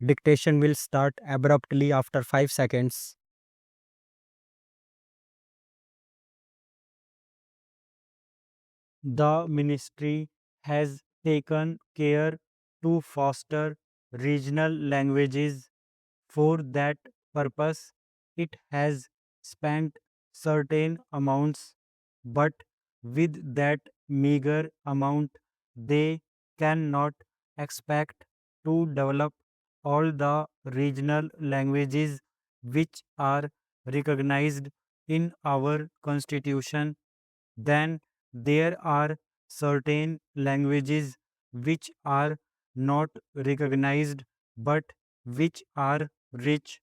Dictation will start abruptly after 5 seconds. The ministry has taken care to foster regional languages. For that purpose, it has spent certain amounts, but with that meager amount, they cannot expect to develop all the regional languages which are recognized in our constitution. Then there are certain languages which are not recognized but which are rich.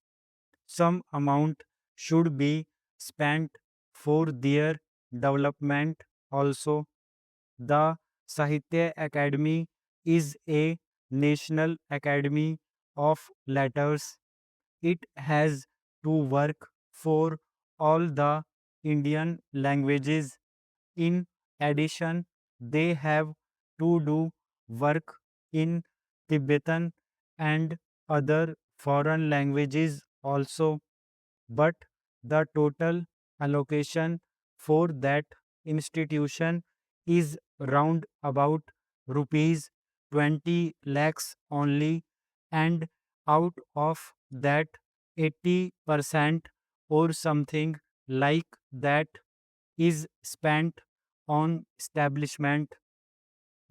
Some amount should be spent for their development also. The Sahitya Academy is a national academy of letters. It has to work for all the Indian languages. In addition, they have to do work in Tibetan and other foreign languages also, but the total allocation for that institution is round about rupees 20 lakhs only, and out of that 80% or something like that is spent on establishment.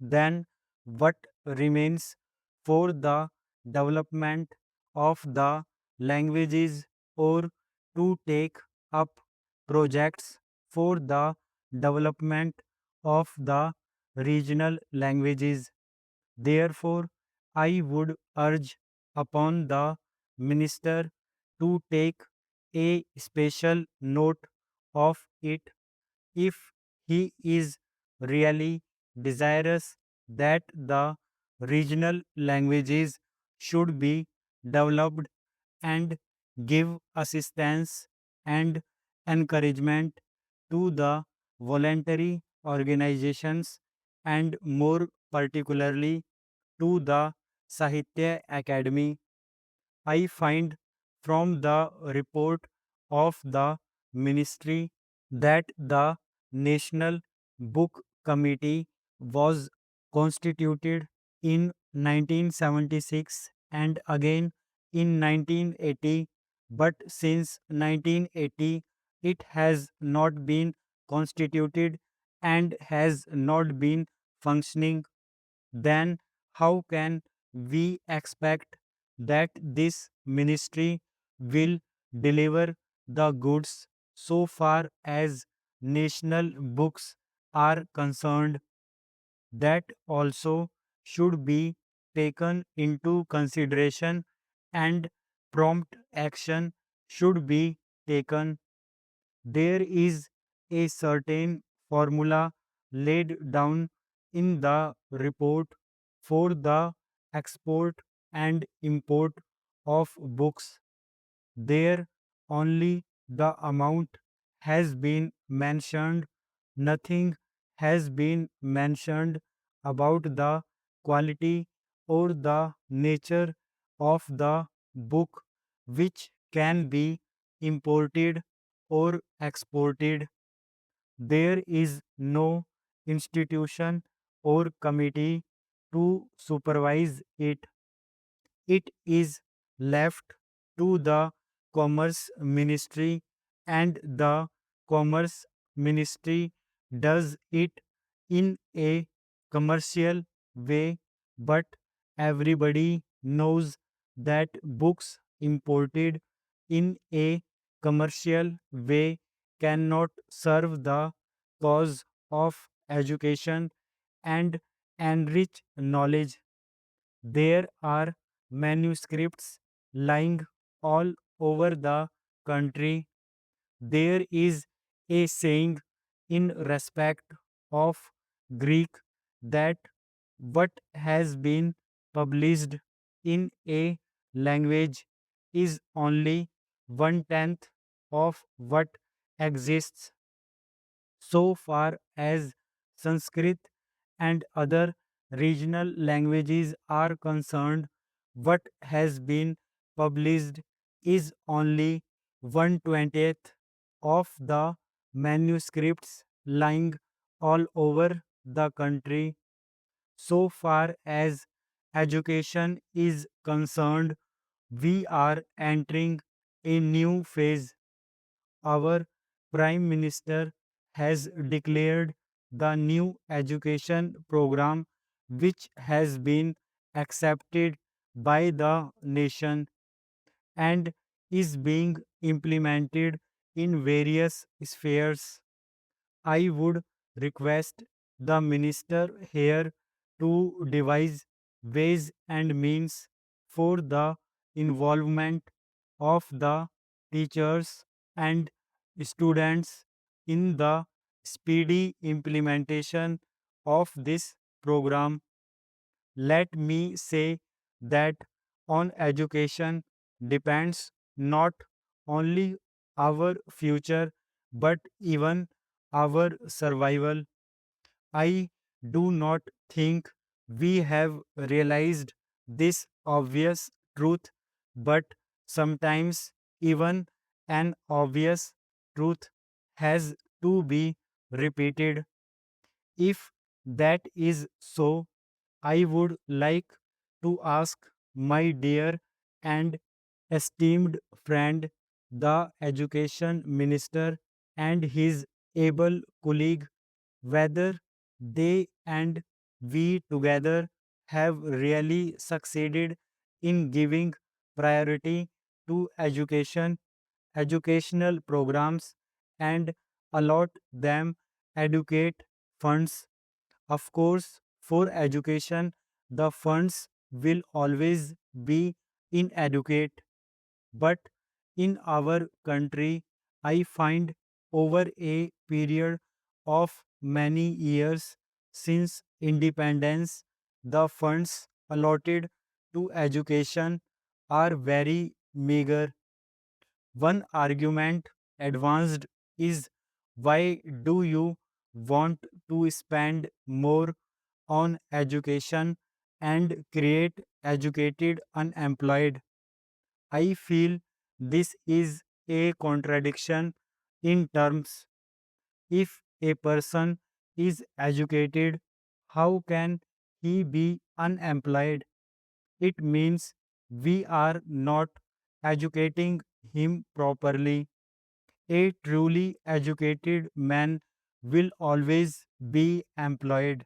Then what remains for the development of the languages or to take up projects for the development of the regional languages. Therefore, I would urge upon the minister to take a special note of it if he is really desirous that the regional languages should be developed, and give assistance and encouragement to the voluntary organizations, and more particularly to the Sahitya Academy. I find from the report of the ministry that the National Book Committee was constituted in 1976 and again in 1980, but since 1980 it has not been constituted and has not been functioning. Then how can we expect that this ministry will deliver the goods so far as national books are concerned? That also should be taken into consideration, and prompt action should be taken. There is a certain formula laid down in the report for the export and import of books. There only the amount has been mentioned, nothing has been mentioned about the quality or the nature of the book which can be imported or exported. There is no institution or committee to supervise it. It is left to the Commerce Ministry, and the Commerce Ministry does it in a commercial way, but everybody knows that books imported in a commercial way cannot serve the cause of education and enrich knowledge. There are manuscripts lying all over the country. There is a saying in respect of Greek that what has been published in a language is only one tenth of what exists. So far as Sanskrit and other regional languages are concerned, What has been published is only 1/20th of the manuscripts lying all over the country. So far as education is concerned, we are entering a new phase. Our Prime Minister has declared the new education program, which has been accepted by the nation and is being implemented in various spheres. I would request the minister here to devise ways and means for the involvement of the teachers and students in the speedy implementation of this program. Let me say that on education depends not only our future but even our survival. I do not think we have realized this obvious truth, but sometimes even an obvious truth has to be repeated. If that is so, I would like to ask my dear and esteemed friend, the Education Minister, and his able colleague, whether they and we together have really succeeded in giving priority to education, educational programs, and allot them adequate funds. Of course, for education, the funds will always be inadequate, but in our country, I find over a period of many years since independence, the funds allotted to education are very meager. One argument advanced is, why do you want to spend more on education and create educated unemployed? I feel this is a contradiction in terms. If a person is educated, how can he be unemployed? It means we are not educating him properly. A truly educated man will always be employed.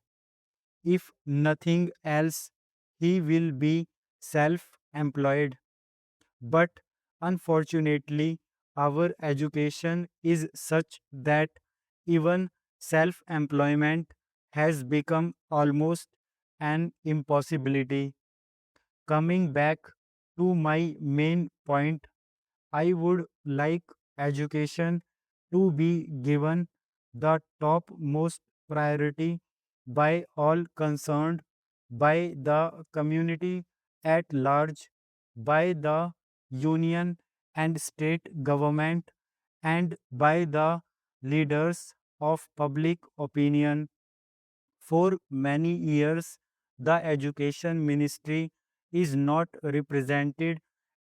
If nothing else, he will be self employed. But unfortunately, our education is such that even self employment has become almost an impossibility. Coming back to my main point, I would like education to be given the topmost priority by all concerned, by the community at large, by the union and state government, and by the leaders of public opinion. For many years, the education ministry is not represented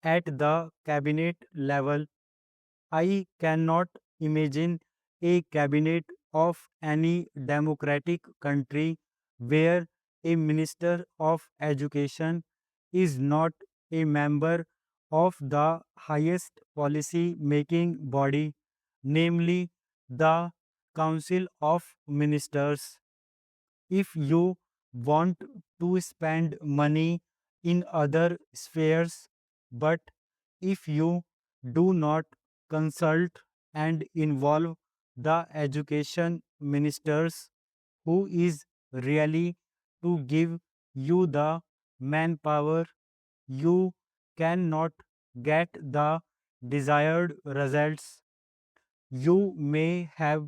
at the cabinet level. I cannot imagine a cabinet of any democratic country where a minister of education is not a member of the highest policy making body, namely the Council of Ministers. If you want to spend money in other spheres, but if you do not consult and involve the education ministers, who is really to give you the manpower, you cannot get the desired results. You may have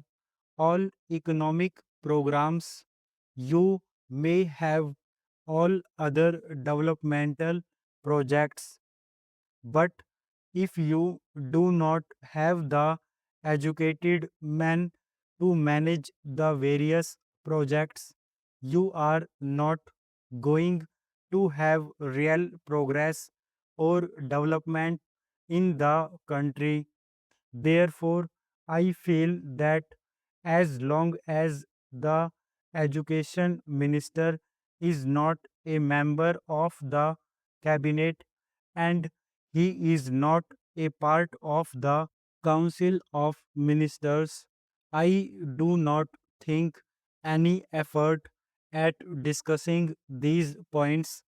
all economic programs, you may have all other developmental projects, but if you do not have the educated men to manage the various projects, you are not going to have real progress or development in the country. Therefore, I feel that as long as the education minister is not a member of the cabinet and he is not a part of the council of ministers, I do not think any effort at discussing these points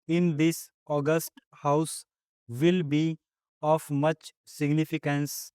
in this August House will be of much significance.